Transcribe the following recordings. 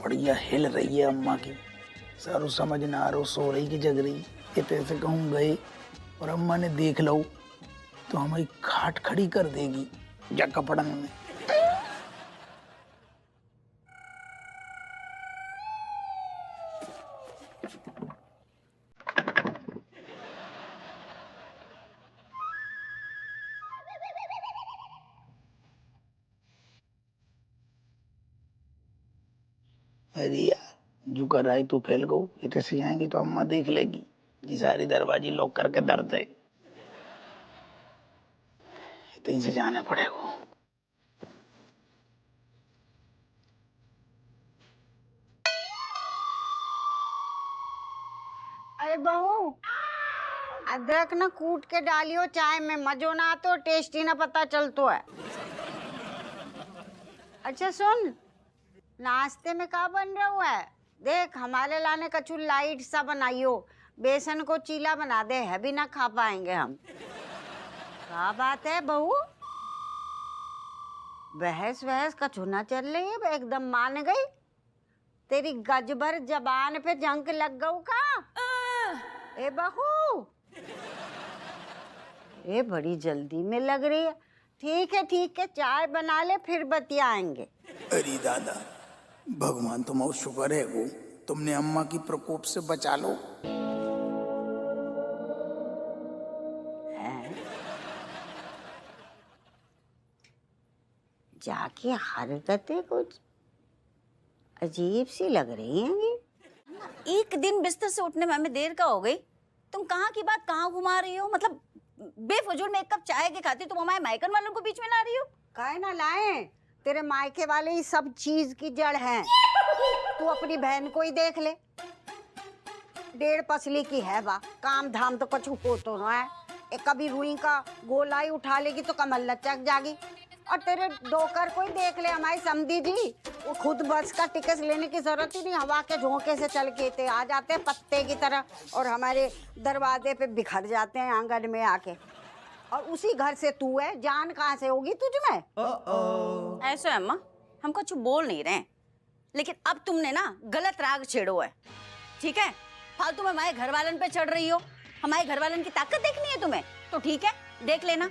बढ़िया हिल रही है अम्मा की। सारू समझ ना आ रहा, सो रही कि जग रही। इतने से कहूँ गए और अम्मा ने देख लो तो हमारी खाट खड़ी कर देगी जग पड़ंग में। अरे यार जो कर आई तू फैल गो, इतने से आएंगी तो अम्मा देख लेगी जी। सारी दरवाजे लॉक करके दर्द है, इतने से जाना पड़ेगा। अरे बहू, अदरक ना कूट के डालियो चाय में, मजो ना आतो, टेस्टी ना पता चलतो है। अच्छा सुन, नाश्ते में क्या बन रहा है? देख हमारे लाने कछु लाइट सा बनाइयो, बेसन को चीला बना दे, है भी ना खा पाएंगे हम। क्या बात है बहू, बहस वहस कछु ना चल रही है, एकदम मान गई। तेरी गज भर जबान पे जंग लग गऊ का? ए बहू, ये बड़ी जल्दी में लग रही है। ठीक है, चाय बना ले फिर बतियाएंगे। अरे दादा, भगवान तुम्हारा शुक्र है वो तुमने अम्मा की प्रकोप से बचा लो। जाके हरकतें कुछ अजीब सी लग रही हैं। एक दिन बिस्तर से उठने में हमें देर का हो गई, तुम कहाँ की बात कहाँ घुमा रही हो? मतलब बेफजूल में एक कप चाय के खाती तुम हमारे मायकन वालों को बीच में ला रही हो। काहे ना लाए, तेरे मायके वाले ही सब चीज की जड़ हैं। तू अपनी बहन को ही देख ले, 1.5 पसली की है बा, काम धाम तो कुछ हो तो ना है। एक कभी रुई का गोला ही उठा लेगी तो कमल लचक जागी। और तेरे डोकर को ही देख ले, हमारी समधी जी, वो खुद बस का टिकट लेने की जरूरत ही नहीं, हवा के झोंके से चल के आ जाते हैं पत्ते की तरह और हमारे दरवाजे पे बिखर जाते हैं आंगन में आके। और उसी घर से तू है, जान कहाँ से होगी तुझ में? ऐसा है अम्मा, हम कुछ बोल नहीं रहे, लेकिन अब तुमने ना गलत राग छेड़ो है, ठीक है? फालतू में हमारे घर वालन पे चढ़ रही हो। हमारे घर वालन की ताकत देखनी है तुम्हें तो ठीक है, देख लेना।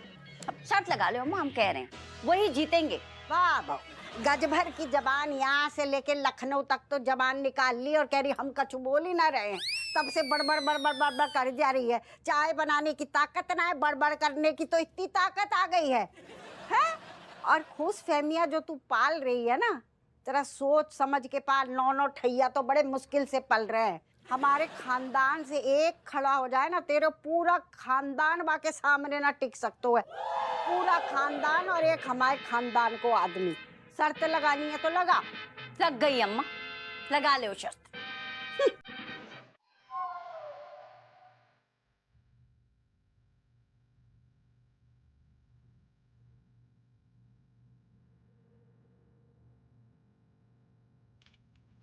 अब शर्त लगा लो अम्मा, हम कह रहे हैं वही जीतेंगे। वाह वाह, गज भर की जबान यहाँ से लेके लखनऊ तक तो जबान निकाल ली और कह रही हम कछु बोल ही ना रहे हैं। तब से बड़बड़ बड़बड़ बड़बड़ कर जा रही है। चाय बनाने की ताकत ना है, बड़बड़ करने की तो इतनी ताकत आ गई है। और खुश फहमिया जो तू पाल रही है ना, जरा सोच समझ के पाल। 9 ठैया तो बड़े मुश्किल से पल रहे हैं। हमारे खानदान से एक खड़ा हो जाए ना, तेरे पूरा खानदान बा के सामने ना टिक सकते है। पूरा खानदान और एक हमारे खानदान को आदमी। शर्त लगानी है तो लगा। लग गई अम्मा, लगा ले शर्त।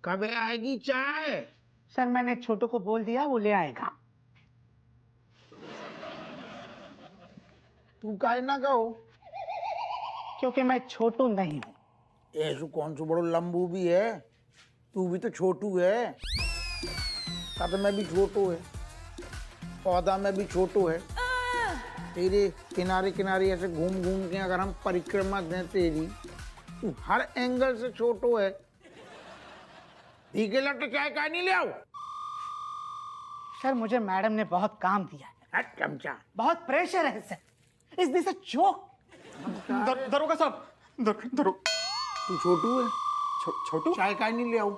कब आएगी चाय? सर मैंने छोटू को बोल दिया, वो ले आएगा। तू काहे ना कहो? क्योंकि मैं छोटू नहीं हूँ। ऐसु कौन सो बड़ो लंबू भी है, तू भी तो छोटू है। कद में भी छोटू है, पौधा में भी छोटू है। तेरे किनारे किनारे ऐसे घूम घूम के अगर हम परिक्रमा दें तेरी, तू हर एंगल से छोटू है। ठीक लट चाय का नहीं ले आओ। सर मुझे मैडम ने बहुत काम दिया है। हट चमचा, बहुत प्रेशर है सर। इस दिस अ जोक। दरोगा साहब, दरो तू छोटू है। छोटू? चाय का नहीं ले आओ,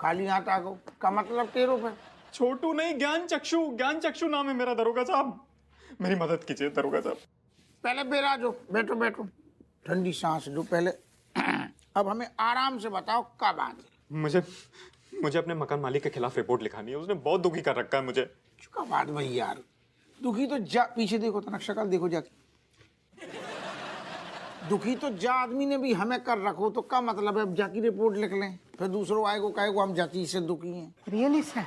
खाली हाथ आ गो का मतलब तेरो पे। छोटू नहीं, ज्ञान चक्षु नाम है मेरा दरोगा साहब। मेरी मदद कीजिए दरोगा साहब। पहले बेरा जो बैठो बैठो, ठंडी सांस लो पहले। अब हमें आराम से बताओ क्या बात है। मुझे अपने मकान मालिक के खिलाफ रिपोर्ट लिखानी है, उसने बहुत दुखी कर रखा है मुझे। क्या बात भाई यार, दुखी तो जा, पीछे देखो तो शक्ल देखो जाके। दुखी तो जा आदमी ने भी हमें कर रखो तो क्या मतलब है? अब जाकी रिपोर्ट लिख लें, फिर दूसरों आएगो कहेगो हम जाति से दुखी हैं। Really sir?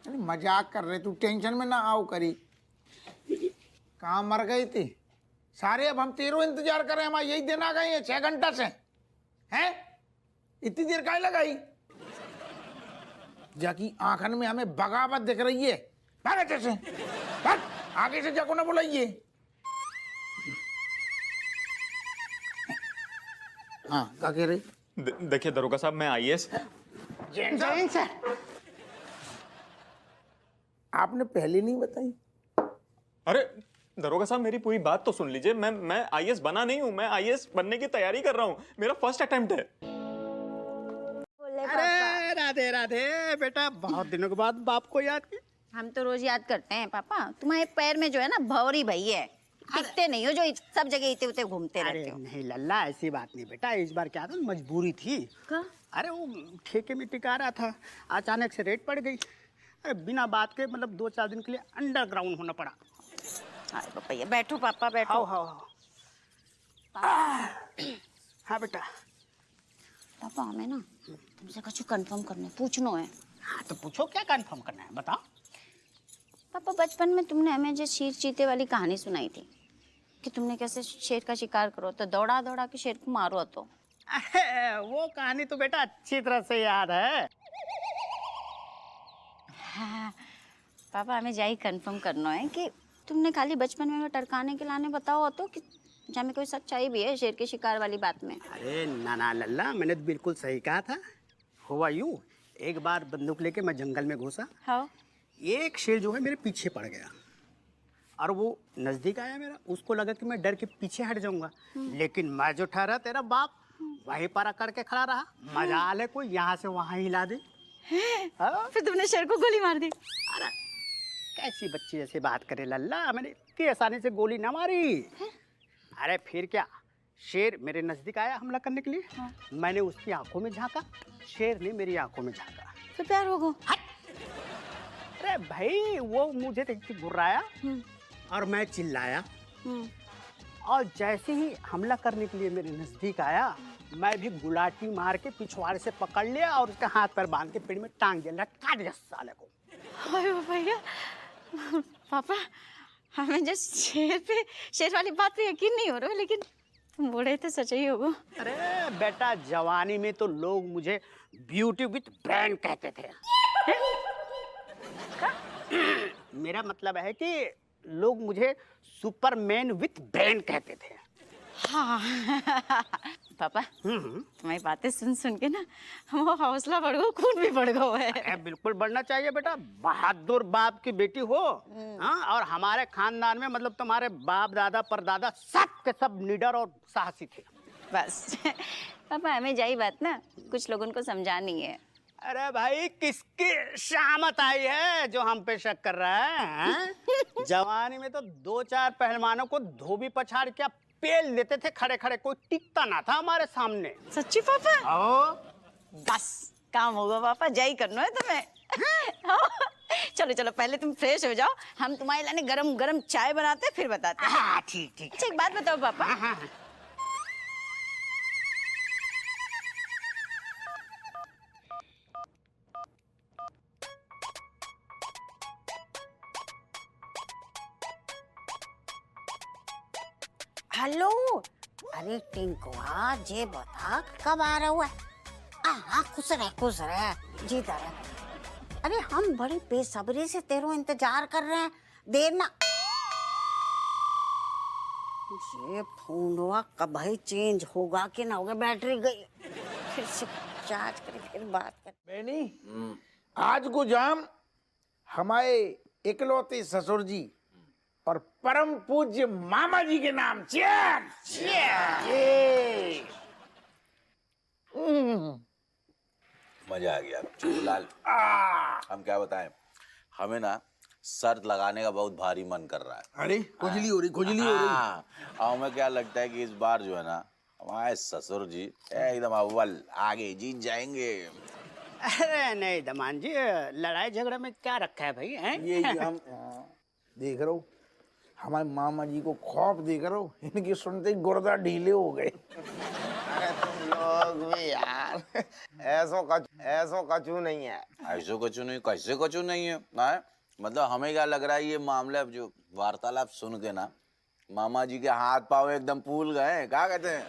अरे मजाक कर रहे, तू टेंशन में ना आओ करी। कहाँ मर गए थे सारे? अब हम तेरो इंतजार कर रहे हैं, हमारे यही दिन आ गए हैं 6 घंटा से। हैं? इतनी देर काहे लगाई? जाकी आंखन में हमें बगावत दिख रही है। भाग अच्छे से, भाग, आगे से जाको ना बुलाइए। हाँ, क्या कह रही? देखिए दरोगा साहब, मैं आईएएस। जैन सर, आपने पहले नहीं बताई? अरे दरोगा साहब, मेरी पूरी बात तो सुन लीजिए। मैं आईएएस बना नहीं हूँ, मैं आईएएस बनने की तैयारी कर रहा हूँ। मेरा फर्स्ट अटेम्प्ट है। अरे राधे राधे बेटा, बहुत दिनों के बाद बाप को याद की। हम तो रोज याद करते हैं पापा। तुम्हारे पैर में जो है ना भौरी भई है, टिकते नहीं हो, जो सब जगह इते उते घूमते अरे रहते हो। नहीं लल्ला, ऐसी बात नहीं बेटा। इस बार क्या था, मजबूरी थी। का? अरे वो ठेके में टिका रहा था, अचानक से रेट पड़ गई। अरे बिना बात के मतलब 2-4 दिन के लिए अंडरग्राउंड होना पड़ा। अरे पापा, ये बैठो पापा, बैठो। आओ आओ आओ। हाँ बेटा। पापा हमें ना तुमसे कुछ कंफर्म करना, पूछना है। हाँ तो पूछो, क्या कंफर्म करना है, बताओ। पापा, बचपन में तुमने हमें जो शेर चीते वाली कहानी सुनाई थी कि तुमने कैसे शेर का शिकार करो तो दौड़ा दौड़ा के शेर को मारो, तो अरे वो कहानी तो बेटा अच्छी तरह से याद है। हाँ, पापा हमें यही कंफर्म करना है कि तुमने खाली बचपन में टरकाने के लाने बताओ तो कि जहाँ में कोई सच्चाई भी है शेर के शिकार वाली बात में। अरे ना लल्ला, मैंने तो बिल्कुल सही कहा था। हुआ यूं, एक बार बंदूक लेके मैं जंगल में घुसा। हाँ, एक शेर जो है मेरे पीछे पड़ गया और वो नजदीक आया मेरा। उसको लगा कि मैं डर के पीछे हट जाऊंगा, लेकिन मैं जो ठहरा तेरा बाप वहीं पर अकड़ के खड़ा रहा। मजाल है कोई यहाँ से वहाँ हिला दे। हाँ? फिर तुमने शेर को गोली मार दी? अरे कैसी बच्ची जैसे बात करे लल्ला, मैंने इतनी आसानी से गोली ना मारी। अरे फिर क्या, शेर मेरे नजदीक आया हमला करने के लिए। मैंने उसकी आंखों में झांका, शेर ने मेरी आंखों में झांका। फिर प्यार हो गया? अरे भाई वो मुझे देख के गुर्राया और मैं चिल्लाया, और जैसे ही हमला करने के लिए मेरे नजदीक आया, मैं भी गुलाटी मार के पिछवाड़े से पकड़ लिया और उसके हाथ पर बांध के पेड़ में टांग दिया, लटका दिया साले को। अरे भैया, पापा हमें जो शेर वाली बात पे यकीन नहीं हो रहा है, लेकिन तुम बूढ़े तो सच ही होगा। अरे बेटा, जवानी में तो लोग मुझे ब्यूटी विथ ब्रेन कहते थे। मेरा मतलब है कि लोग मुझे सुपरमैन विथ ब्रेन कहते थे। हाँ पापा, तुम्हारी बातें सुन सुन के ना वो हौसला बढ़ गया, खून भी बढ़ गया है। अरे बिल्कुल बढ़ना चाहिए बेटा, बहादुर बाप की बेटी हो। हाँ, और हमारे खानदान में मतलब तुम्हारे बाप दादा परदादा सब के सब निडर और साहसी थे। बस पापा, हमें यही बात ना कुछ लोगों को समझानी है। अरे भाई, किसकी शामत आई है जो हम पे शक कर रहा है? जवानी में तो 2-4 पहलवानों को धोबी पछाड़ के पेल देते थे खड़े खड़े, कोई टिकता ना था हमारे सामने। सच्ची पापा? आओ। बस काम होगा पापा, यही करना है तुम्हें। चलो चलो, पहले तुम फ्रेश हो जाओ, हम तुम्हारे लाने गरम गरम चाय बनाते हैं, फिर बताते हैं। हाँ ठीक ठीक। अच्छा एक बात बताओ पापा, हाँ। हेलो, अरे टिंकुआ, जे बता कब आ रहा हुआ है? हाँ, खुश रह जीता रह। अरे हम बड़ी बेसब्री से तेरो इंतजार कर रहे हैं, देर ना। ये फोनवा कब ही चेंज होगा कि ना होगा? बैटरी गई, फिर से चार्ज करें, फिर बात करें। बेनी, आज को जाम हमारे इकलौते ससुर जी और परम पूज्य मामा जी के नाम। चीयर्स। मजा आ गया चुगलाल। हम क्या बताएं, हमें ना शर्त लगाने का बहुत भारी मन कर रहा है। अरे खुजली हो रही। हाँ, और हमें क्या लगता है कि इस बार जो है ना हमारे ससुर जी एकदम अव्वल आगे जीत जाएंगे। अरे नहीं दमान जी, लड़ाई झगड़ा में क्या रखा है भाई? हैं? ये हम देख रहे हो, हमारे मामा जी को खौफ देख रहे हो, इनकी सुनते ही गुर्दा ढीले हो गए। अरे तुम लोग भी यार ऐसो कछु नहीं है। ऐसो कछु नहीं, कैसे कछु नहीं है ना? मतलब हमें क्या लग रहा है, ये मामला जो वार्तालाप सुन के ना मामा जी के हाथ पाँव एकदम फूल गए। क्या कहते हैं?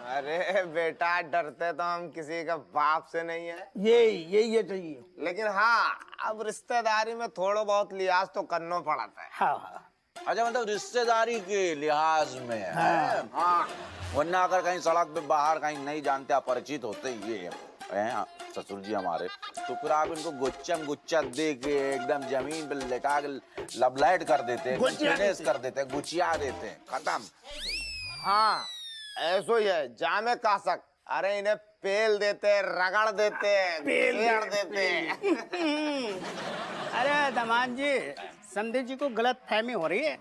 अरे बेटा, डरते तो हम किसी का बाप से नहीं है, ये चाहिए। लेकिन हाँ, अब रिश्तेदारी में थोड़ा बहुत लिहाज तो करना पड़ता है। हाँ अच्छा मतलब रिश्तेदारी के लिहाज में है। हाँ वरना अगर कहीं सड़क पे बाहर कहीं नहीं जानते अपरिचित होते ये हैं ससुर जी हमारे, तो फिर आप इनको गुच्चम गुच्चा दे के एकदम जमीन पे लेटा के लबलाइट कर देते, फिनिश कर देते, गुचिया देते, खत्म। हाँ ऐसो ही है, जामे का सक। अरे इन्हें पेल देते, रगड़ देते, घेर देते। अरे दामाद जी, संदीप जी को गलत फहमी हो रही है।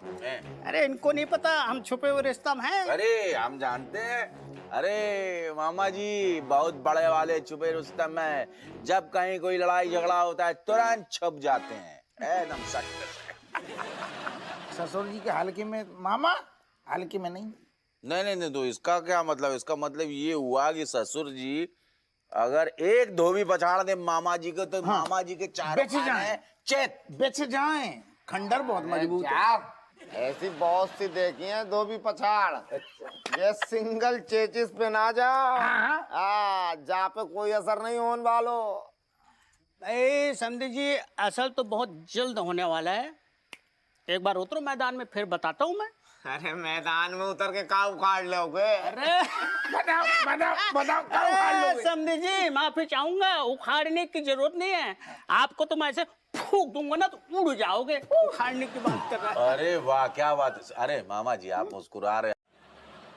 अरे इनको नहीं पता हम छुपे हुए रिश्ता में हैं। अरे हम जानते हैं। अरे मामा जी बहुत बड़े वाले छुपे रुस्तम है, जब कहीं कोई लड़ाई झगड़ा होता है तुरंत छुप जाते हैं एकदम सख्त। ससुर जी के हल्के में मामा, हल्के में नहीं। नहीं तो इसका क्या मतलब? इसका मतलब ये हुआ कि ससुर जी अगर एक धोबी पछाड़ दे मामा जी को तो मामा जी के चारों खाने चेत बेच जाए। खंडर बहुत मजबूत है। ऐसी बहुत सी देखी हैं धोबी पछाड़, ये सिंगल चेचिस पे ना जा, जहाँ पे कोई असर नहीं होने वालो। भाई संदीप जी, असल तो बहुत जल्द होने वाला है। एक बार उतरो मैदान में, फिर बताता हूँ मैं। अरे मैदान में उतर के का उखाड़ लोगे? अरे बताओ अरे संदीप जी, माफी चाहूंगा, उखाड़ने की जरूरत नहीं है। आपको तो मैं ऐसे फूंक दूंगा ना तो उड़ जाओगे। उखाड़ने की बात कर रहा है। अरे वाह क्या बात है। अरे मामा जी आप मुस्कुरा रहे।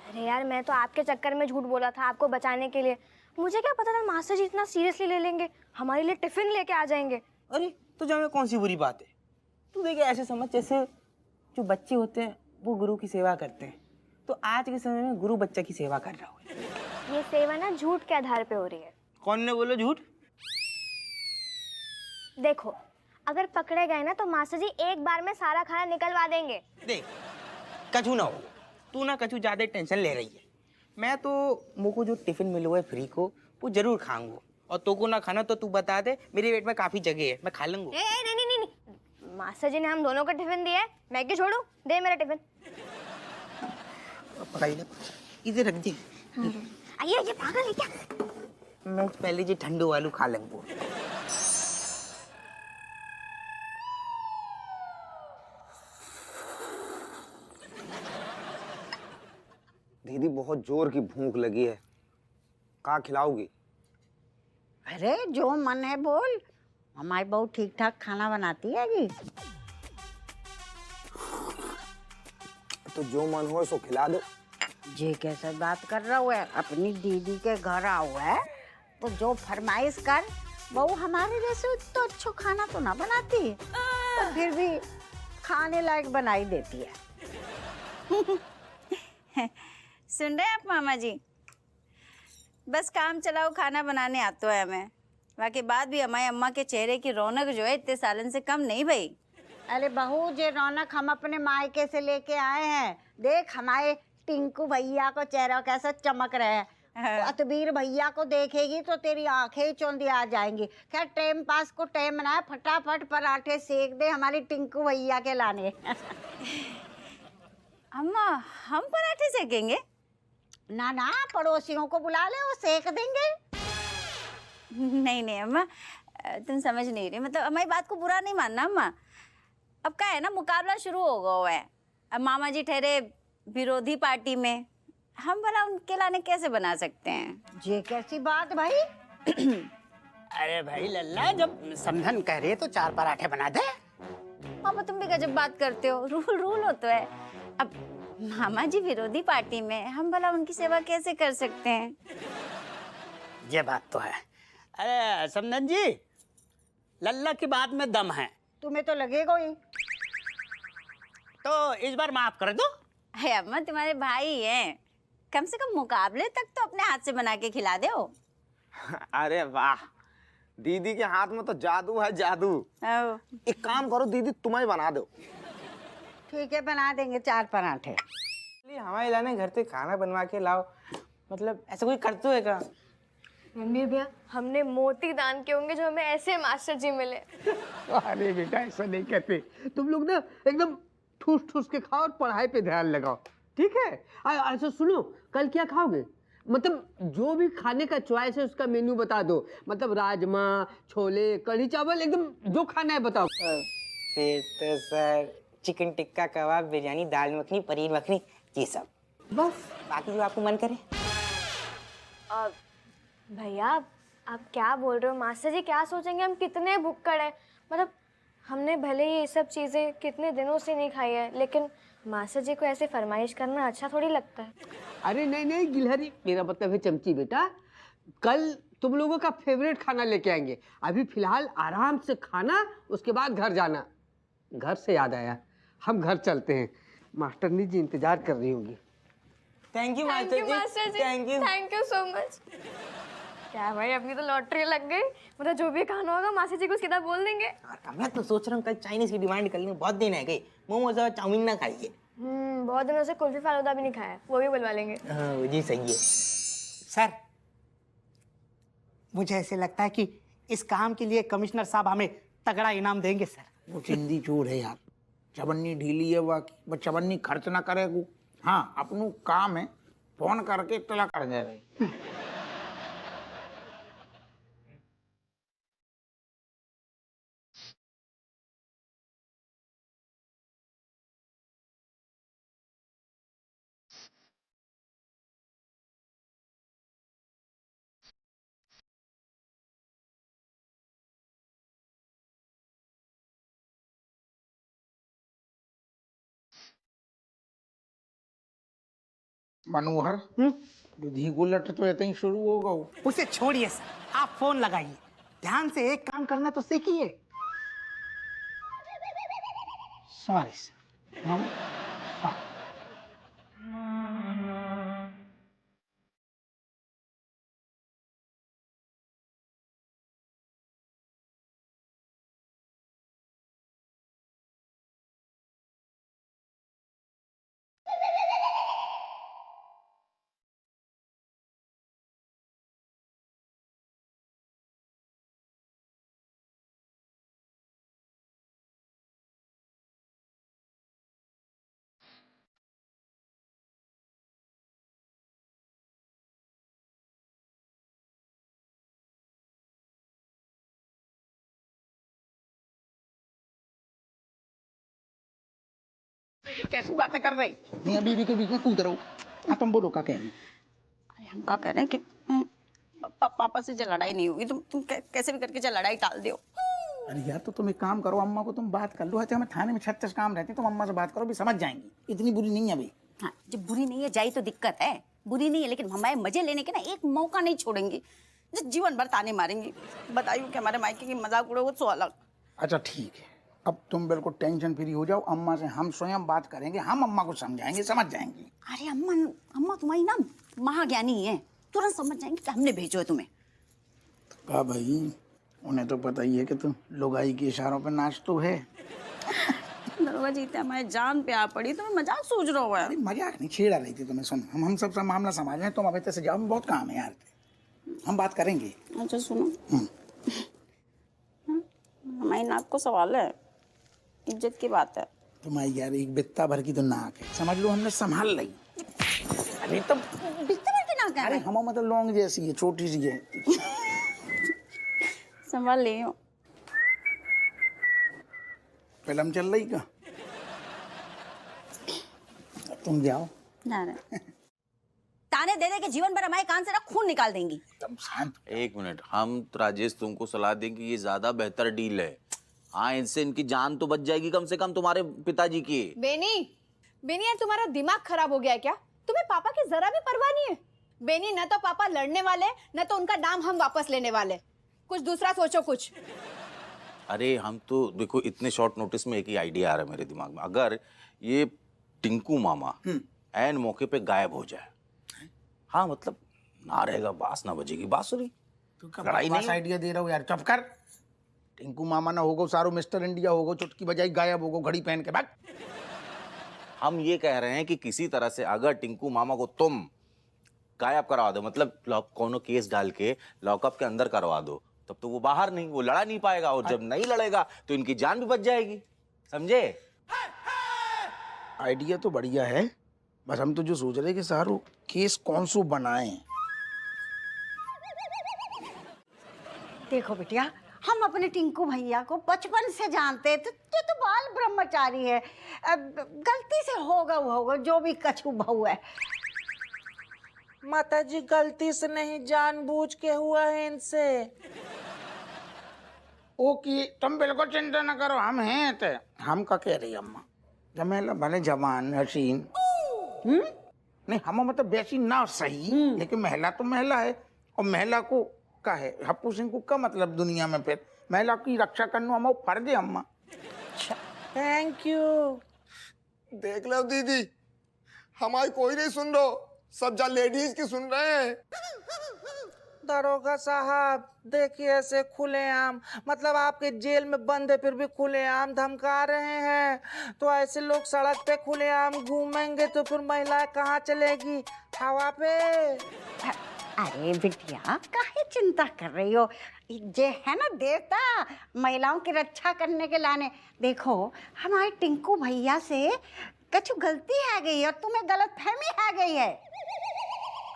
अरे यार, मैं तो आपके चक्कर में झूठ बोला था आपको बचाने के लिए। मुझे क्या पता था मास्टर जी इतना सीरियसली ले लेंगे, हमारे लिए टिफिन लेके आ जाएंगे। अरे तुझे में कौन सी बुरी बात है? तू देखे ऐसे समझ जैसे जो बच्चे होते हैं वो गुरु की सेवा करते हैं, तो आज के समय में गुरु बच्चा की सेवा कर रहा हो। ये सेवा ना झूठ के आधार पे हो रही है। कौन ने बोला झूठ? देखो, अगर पकड़े गए ना तो मास्टर जी एक बार में सारा खाना निकलवा देंगे। देख कछु ना हो, तू ना कछु ज्यादा टेंशन ले रही है। मैं तो मुझको जो टिफिन मिलो है फ्री को वो जरूर खाऊंगा, और तो को ना खाना तो तू बता दे, मेरे पेट में काफी जगह है, मैं खा लूंगा। नहीं, मास्टर जी ने हम दोनों को टिफिन दिया है, मैं क्यों छोड़ू? दे मेरा टिफिन। पकड़ ले, इधर रख दे। ये पागल है क्या? मैं पहले जी ठंडू आलू खा लूंगा। दीदी बहुत जोर की भूख लगी है, का खिलाओगी? अरे जो मन है बोल, हमारी बहू ठीक ठाक खाना बनाती है जी। तो जो मन हो सो खिला दो। ये कैसे बात कर रहा हुआ है? अपनी दीदी के घर आ हुआ है तो जो फरमाइश कर। बहू हमारे जैसे तो अच्छा खाना तो ना बनाती है, पर फिर भी खाने लायक बनाई देती है। सुन रहे हैं आप मामा जी? बस काम चलाओ खाना बनाने आता है हमें, बाकी बात भी हमारे अम्मा के चेहरे की रौनक जो है इतने सालन से कम नहीं भई। अरे बहू, ये रौनक हम अपने मायके से लेके आए हैं। देख हमारे टिंकू भैया को चेहरा कैसा चमक रहा है। अतबीर भैया को देखेगी तो तेरी आंखें ही चौंधी आ जाएंगी। खैर टाइम पास को टाइम ना है, फटाफट पराठे सेक दे हमारी टिंकू भैया के लाने। अम्मा हम पराठे सेकेंगे? ना ना, पड़ोसियों को बुला ले, वो सेक देंगे। नहीं अम्मा, तुम समझ नहीं रही। मतलब हमारी बात को बुरा नहीं मानना अम्मा। अब क्या है ना, मुकाबला शुरू हो गया है। अब मामा जी ठहरे विरोधी पार्टी में, हम भला उनके लाने कैसे बना सकते हैं? ये कैसी बात भाई? अरे भाई लल्ला, जब समधन कह रही है तो 4 पराठे बना दे। पापा तुम भी गजब बात करते हो। रूल होता है। अब मामा जी विरोधी पार्टी में, हम भला उनकी सेवा कैसे कर सकते हैं? ये बात तो है। अरे समधन जी, लल्ला की बात में दम है। तुम्हें तो लगेगा ही। तो इस बार माफ कर दो। अरे अम्मा तुम्हारे भाई हैं, कम से कम मुकाबले तक तो अपने हाथ से बना के खिला दो। अरे वाह, दीदी के हाथ में तो जादू है, जादू। एक काम करो दीदी, तुम्हें बना दो। ठीक है, बना देंगे 4 पराठे। हमारे लाने घर से खाना बनवा के लाओ, मतलब ऐसा कोई करते है क्या? रणबीर भैया, हमने मोती दान के होंगे जो हमें ऐसे मास्टर जी मिले। अरे बेटा ऐसा नहीं कहते, तुम लोग ना एकदम ठूस ठूस के खाओ और पढ़ाई पे ध्यान लगाओ, ठीक है? अच्छा सुनो, कल क्या खाओगे? मतलब जो भी खाने का चॉइस है उसका मेन्यू बता दो। मतलब राजमा, छोले, कढ़ी चावल, एकदम जो खाना है बताओ। फिर तो सर चिकन टिक्का, कबाब, बिरयानी, दाल मखनी, पनीर मखनी, ये सब बस। बाकी जो आपको मन करे। भैया आप क्या बोल रहे हो? मास्टर जी क्या सोचेंगे हम कितने भुक्कड़ हैं। मतलब हमने भले ही ये सब चीज़ें कितने दिनों से नहीं खाई है, लेकिन मास्टर जी को ऐसे फरमाइश करना अच्छा थोड़ी लगता है। अरे नहीं नहीं गिलहरी, मेरा मतलब है चमची बेटा, कल तुम लोगों का फेवरेट खाना लेके आएंगे। अभी फिलहाल आराम से खाना, उसके बाद घर जाना। घर से याद आया, हम घर चलते हैं, मास्टरनी जी इंतजार कर रही होगी। Thank you master ji, thank you. Thank you so much. क्या भाई अपनी तो लॉटरी लग गई। मतलब जो भी खाना होगा मासी जी को सीधा बोल देंगे। मैं तो सोच रहा हूँ कल चाइनीज की डिमांड कर लेंगे, बहुत दिन है गई, मोमोज और चाउमीन ना खाइए। बहुत दिनों से कुल्फी फालूदा भी नहीं खाया, वो भी बुलवा लेंगे। हाँ जी सही है। सर मुझे ऐसे लगता है कि इस काम के लिए कमिश्नर साहब हमें तगड़ा इनाम देंगे सर। वो चिंदी चूड़ है यार, चवन्नी ढीली है वो चवन्नी खर्च ना करे को। हाँ अपनू काम है, फोन करके इतला कर दे रहे। मनोहर बुद्धि गुलट तो ऐसे ही शुरू होगा। उसे छोड़िए सर, आप फोन लगाइए, ध्यान से एक काम करना तो सीखिए। Sorry sir. हम कैसी बातें कर रही? मियां बीवी के बीच में कूद रहो। हाँ तुम बोलो क्या कहना। अरे हम क्या कह रहे हैं कि पापा से लड़ाई नहीं हुई, तुम कैसे भी करके लड़ाई टाल दो। अरे यार तो तुम एक काम करो, अम्मा को तुम बात कर लो। अच्छा हमें थाने में 36 काम रहते हैं, तुम अम्मा से बात करो, भी समझ जाएंगी, इतनी बुरी नहीं है अभी। हाँ जब बुरी नहीं है जाई तो दिक्कत है, बुरी नहीं है, लेकिन हमारे मजे लेने के ना एक मौका नहीं छोड़ेंगी, जो जीवन भर ताने मारेंगी। बताइए कि हमारे मायके की मजाक उड़ोगे तो अलग। अच्छा ठीक है, अब तुम बिल्कुल टेंशन फ्री हो जाओ, अम्मा से हम स्वयं बात करेंगे, हम अम्मा को समझाएंगे, समझ जाएंगी। अरे अम्मा तुम्हारी ना महाज्ञानी है, तुरंत समझ जाएंगे कि हमने भेजो है तुम्हें। कहा भाई, उन्हें तो पता ही है कि तुम लुगाई के इशारों पे नाच तो है। दरोगा जी हमारे जान पे आ पड़ी, तुम्हें मजाक सूझ रहा हुआ है। अरे मजाक नहीं, छेड़ा रही थी तुम्हें। सुन, हम सब मामला संभाल रहे हैं, तुम अभी से जाओ, हम बहुत काम है यार, हम बात करेंगे। अच्छा सुनो, हमारी नाक को सवाल है, इज्जत की बात है। तुम्हारी यार एक बित्ता भर की तो नाक है, समझ लो हमने संभाल ली। अरे तो बिस्तर भर की नाक है? अरे हम मतलब लौंग जैसी है, छोटी सी है। संभाल ली हो। फिल्म चल रही का? तुम जाओ। ना ताने दे दे के जीवन भर हमारे कान से ना खून निकाल देंगी। तुम शांत। एक मिनट, हम राजेश तुमको सलाह दें कि ये ज्यादा बेहतर डील है। हाँ, इनसे इनकी जान तो बच जाएगी कम से कम, तुम्हारे पिताजी की। बेनी यार तुम्हारा दिमाग खराब हो गया है क्या? तुम्हें पापा की जरा भी परवाह नहीं है? बेनी, न तो पापा लड़ने वाले, न तो उनका नाम हम वापस लेने वाले। कुछ दूसरा सोचो कुछ। अरे हम तो देखो, इतने शॉर्ट नोटिस में एक ही आइडिया आ रहा है मेरे दिमाग में। अगर ये टिंकू मामा ऐन मौके पे गायब हो जाए, हाँ मतलब ना रहेगा बास, ना बजेगी बांसुरी, तो लड़ाई नहीं आइडिया दे रहा हूँ यार, चुप कर। टिंकू मामा ना होगो, सारो मिस्टर इंडिया होगो, चुटकी बजाई गायब होगो, घड़ी पहन के। भाग। हम ये कह रहे हैं कि किसी तरह से अगर टिंकू मामा को तुम गायब करवा दो, मतलब कोनो केस डाल के लॉकअप के अंदर करवा दो, तब तो वो बाहर नहीं, वो लड़ा नहीं पाएगा, और जब नहीं लड़ेगा तो इनकी जान भी बच जाएगी, समझे? आइडिया तो बढ़िया है, बस हम तो जो सोच रहे कि सारू केस कौन सो बनाए, देखो बिटिया, हम अपने टिंकू भैया को बचपन से जानते थे, तो बाल ब्रह्मचारी है। गलती से होगा जो भी कछु बहू है। माता जी गलती से नहीं, जानबूझ के हुआ है इनसे। ओ की तुम बिल्कुल चिंता न करो, हम हैं ते हम का कह रही अम्मा। जमेला भले जवान हसीन नहीं, हम मतलब वैसी ना सही, लेकिन महिला तो महिला है, और महिला को का है हप्पू सिंह को का मतलब दुनिया में, फिर महिला की रक्षा करना हमारा फर्ज है अम्मा। Thank you. देख लो दीदी, हमारी कोई नहीं सुन रहा, सब जा लेडीज की सुन रहे हैं। दरोगा साहब देखिए, ऐसे खुलेआम, मतलब आपके जेल में बंद है फिर भी खुलेआम धमका रहे हैं, तो ऐसे लोग सड़क पे खुलेआम घूमेंगे तो फिर महिलाएं कहाँ चलेगी? हवा पे। अरे बिटिया, काहे चिंता कर रही हो? जे है ना देवता महिलाओं की रक्षा करने के लाने। देखो, हमारे टिंकू भैया से कछु गलती आ गई है और तुम्हें गलतफहमी आ गई है।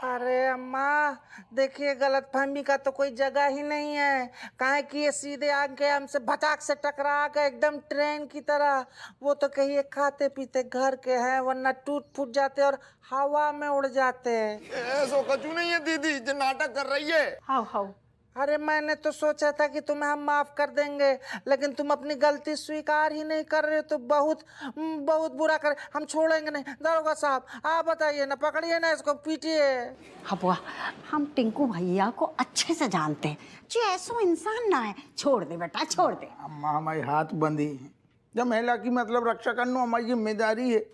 अरे अम्मा देखिए, गलतफहमी का तो कोई जगह ही नहीं है। काहे कि ये सीधे आके हमसे भटाक से टकरा गए एकदम ट्रेन की तरह। वो तो कहिए खाते पीते घर के हैं, वरना टूट फूट जाते और हवा में उड़ जाते। ऐसा कछु नहीं है दीदी, जो नाटक कर रही है। हाँ। अरे मैंने तो सोचा था कि तुम्हें हम माफ कर देंगे, लेकिन तुम अपनी गलती स्वीकार ही नहीं कर रहे हो, तो बहुत बुरा कर। हम छोड़ेंगे नहीं। दरोगा साहब आप बताइए ना, पकड़िए ना इसको, पीटिए। हाँ बुआ, हम टिंकू भैया को अच्छे से जानते हैं, जो ऐसा इंसान ना है। छोड़ दे बेटा, छोड़ दे। अम्मा हमारी हाथ बंधी है, जब महिला की मतलब रक्षा करना हमारी जिम्मेदारी है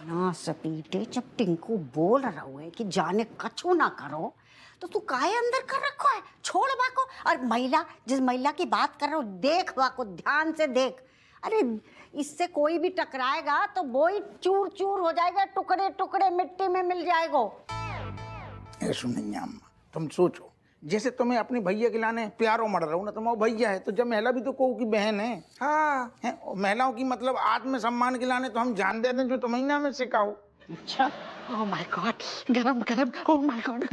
ना। सपीटे, जब टिंकू बोल रहा है कि जाने कछु ना करो, तो तू काहे अंदर कर रखो है? छोड़ बाको। और महिला, जिस महिला की बात कर रहा हूँ, देख बाको, ध्यान से देख। अरे इससे कोई भी टकराएगा तो वो ही चूर चूर हो जाएगा, टुकड़े टुकड़े मिट्टी में मिल जाएगा। ऐसा नहीं है अम्मा, तुम सोचो, जैसे तुम्हें अपने भैया के लाने प्यारो मर रहा हूँ ना, तुम्हारा भैया है, तो जब महिला भी तो को की बहन है। हाँ है, और महिलाओं की मतलब आत्मसम्मान के लाने तो हम जान देते हैं, जो तुम्हें ना में सिखाओ। अच्छा, ओह माय गॉड, गरम गरम, ओह माय गॉड।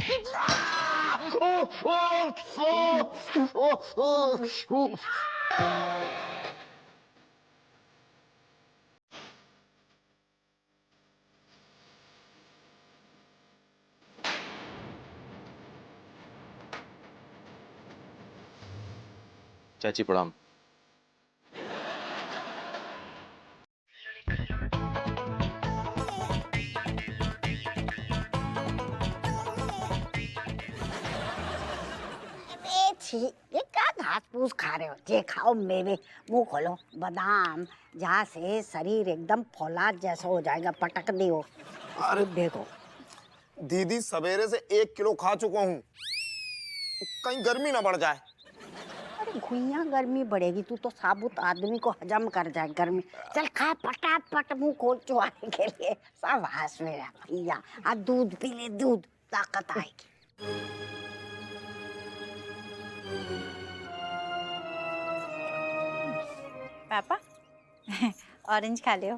चाची प्रणाम। ये क्या घास फूस खा रहे हो? जे खाओ मेवे, मुंह खोलो। बादाम, जहाँ से शरीर एकदम फौलाद जैसा हो जाएगा, पटक दियो। अरे देखो दीदी, सवेरे से 1 किलो खा चुका हूँ, कहीं गर्मी ना बढ़ जाए। अरे घुइया गर्मी बढ़ेगी, तू तो साबुत आदमी को हजम कर जाए गर्मी। चल खा फटाफट, मुंह खोल चुआने के लिए। शाबाश मेरा भैया। आज दूध पी ले, दूध, ताकत आएगी। पापा ऑरेंज खा लियो।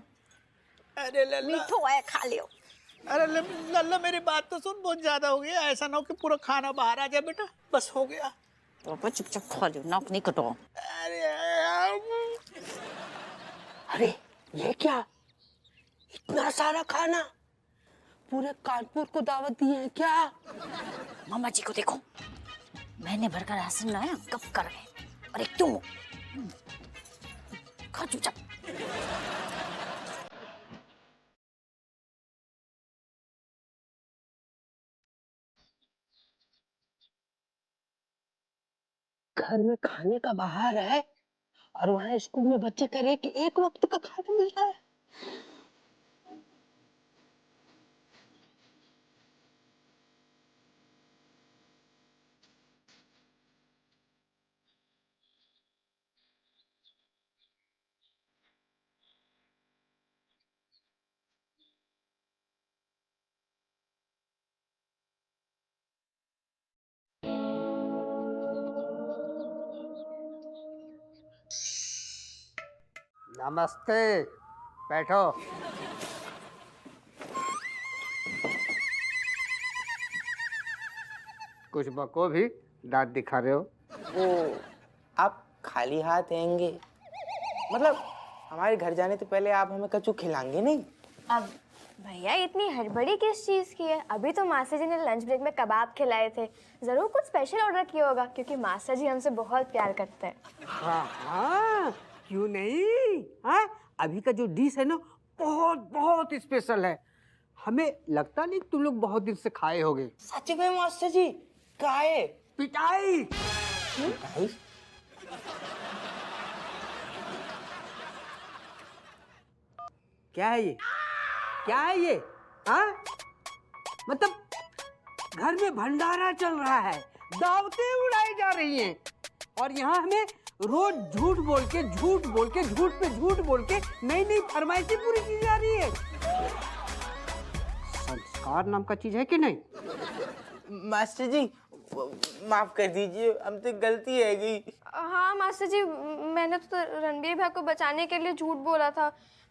अरे लल्ला, मीठो है, खा लियो। अरे लल्ला मेरी बात तो सुन, बहुत ज्यादा हो गया। ऐसा ना हो कि पूरा खाना बाहर आ जाए बेटा, बस हो गया। पापा चुपचाप खा लियो, नाक नहीं कटो। अरे ये क्या, इतना सारा खाना, पूरे कानपुर को दावत दी है क्या? मामा जी को देखो, महीने भर का राशन लाया, कब कर गए। और एक तुम खा चुपचाप। घर में खाने का बाहर है और वहाँ स्कूल में बच्चे कह रहे हैं कि एक वक्त का खाना मिल रहा है। नमस्ते, बैठो। कुछ बको भी, दांत दिखा रहे हो। वो आप खाली हाथ आएंगे? मतलब हमारे घर जाने से पहले आप हमें कछु खिलाएंगे नहीं? अब भैया इतनी हड़बड़ी किस चीज़ की है? अभी तो मास्टर जी ने लंच ब्रेक में कबाब खिलाए थे। ज़रूर कुछ स्पेशल ऑर्डर किया होगा क्योंकि मास्टर जी हमसे बहुत प्यार करते हैं। हाँ हाँ, क्यों नहीं? हाँ, अभी का जो डिश है ना बहुत बहुत स्पेशल है। हमें लगता नहीं तुम लोग बहुत दिन से खाए होगे। सच में मास्टर जी? काहे? पिटाई। पिटाई? क्या है ये? क्या है ये? हाँ? मतलब घर में भंडारा चल रहा है, दावतें उड़ाई जा रही हैं और यहाँ हमें रोज झूठ बोल के झूठ पे झूठ बोल के नई नई फरमाइशें पूरी की जा रही है। संस्कार नाम का चीज है कि नहीं? मास्टर जी माफ कर दीजिए, हमसे गलती है गई। हाँ मास्टर जी, मैंने तो रणबीर भाई को बचाने के लिए झूठ बोला था।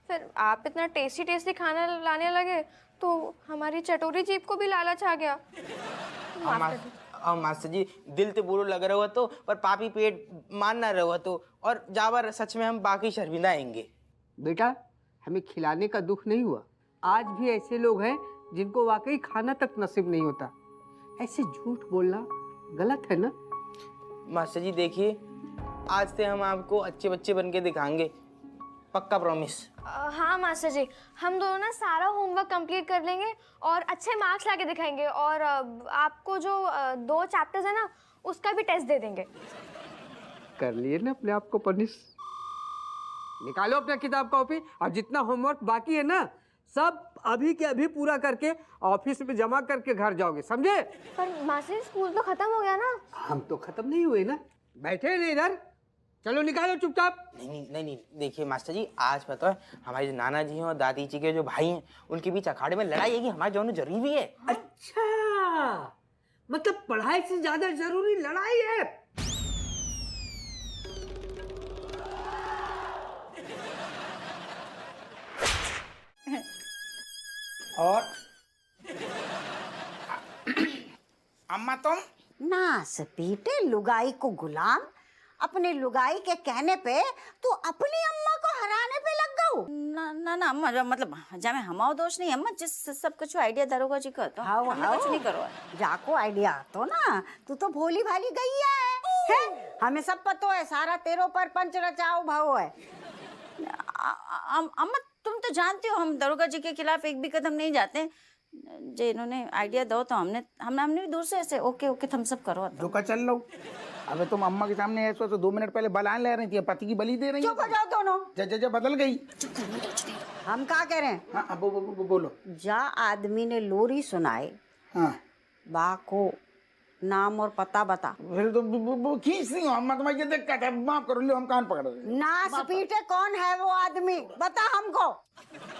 फिर आप इतना टेस्टी टेस्टी खाना लाने लगे तो हमारी चटोरी जीभ को भी लालच आ गया। और मास्टर जी दिल तो बुरो लग रहा हो तो, पर पापी पेट मान ना रहो तो, और जावर सच में हम बाकी शर्मिंदा आएंगे। बेटा, हमें खिलाने का दुख नहीं हुआ। आज भी ऐसे लोग हैं जिनको वाकई खाना तक नसीब नहीं होता। ऐसे झूठ बोलना गलत है ना? मास्टर जी देखिए, आज से हम आपको अच्छे बच्चे बन के दिखाएंगे, पक्का प्रॉमिस। हाँ मास्टर जी, हम दोनों ना सारा होमवर्क कंप्लीट कर लेंगे और अच्छे मार्क्स लाके दिखाएंगे और आपको जो 2 चैप्टर्स है ना उसका भी टेस्ट दे देंगे। कर लिए ना अपने आप को पनिश। निकालो अपना किताब कॉपी और जितना होमवर्क बाकी है ना सब अभी के अभी पूरा करके ऑफिस में जमा करके घर जाओगे, समझे? पर मास्टर जी स्कूल तो खत्म हो गया ना। हम तो खत्म नहीं हुए ना, बैठे नहीं इधर। चलो निकालो चुपचाप। नहीं, देखिए मास्टर जी, आज पता है हमारे जो नाना जी हैं और दादी जी के जो भाई हैं उनके बीच अखाड़े में लड़ाई है कि हमारे दोनों जरूरी भी है। अच्छा, मतलब पढ़ाई से ज्यादा जरूरी लड़ाई है। और अम्मा तुम नास पीटे लुगाई को गुलाम। अपने लुगाई के कहने पे तू अपनी अम्मा को हराने पे लग गऊ। ना अम्मा, मतलब जामे हमारा दोष नहीं अम्मा, जिस सब कुछ आइडिया दरोगा जी का तो हमने कुछ नहीं करो। जाको आइडिया तो ना, तू तो भोली भाली गई है? हमें सब पतो है, सारा तेरो पर पंच रचाओ भाव है। अम्मा तुम तो जानती हो हम दरोगा जी के खिलाफ एक भी कदम नहीं जाते। जो इन्होंने आइडिया दो तो हमने भी दूर से ऐसे ओके थम्स अप करो। रुका चल लो। अबे तुम अम्मा के सामने ऐसे तो 2 मिनट पहले बलान ले रही थी, पति की बलि दे रही है। चुप हो जाओ दोनों। जा बदल गई। हम क्या कह रहे हैं? हाँ बोलो। जा आदमी ने लोरी सुनाए, हाँ, बा को नाम और पता बता। फिर तो खींच रही हूँ अम्मा, तुम्हारी दिक्कत है, माफ करो, लो हम कान पकड़ रहे हैं। नास पीटे कौन है वो आदमी, बता हमको,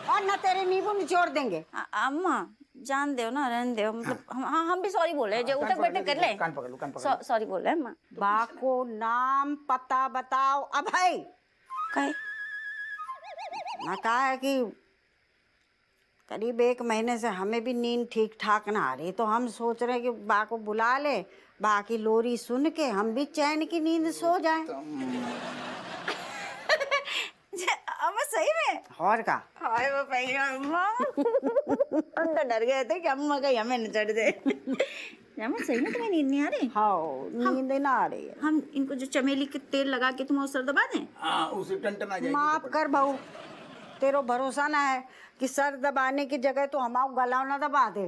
और न तेरे नींबू निचोड़ देंगे। अम्मा जान दो ना, रहने दो, मतलब हम भी सॉरी बोले, जो उठक बैठक कर ले। कान पकड़ लो। सॉरी बोले अम्मा। बा को नाम पता बताओ। अब है ना कहा है कि करीब 1 महीने से हमें भी नींद ठीक ठाक ना आ रही, तो हम सोच रहे हैं कि बा को बुला ले, बा की लोरी सुन के हम भी चैन की नींद सो जाएं। अम्मा सही में? और का? हाय वो भैया अम्मा हम तो डर गए थे कि अम्मा कहीं हमें न चढ़ दे। अम्मा सही में तुम्हें नींद नहीं आ रही? हाँ, नींद ना आ रही है। हम इनको जो चमेली के तेल लगा के तुम्हें सर दबा दें? हाँ, उसे टन आ जाएगी। माफ कर बहू, तेरो भरोसा ना है कि सर दबाने की जगह तो हमारा गला ना दबा दे।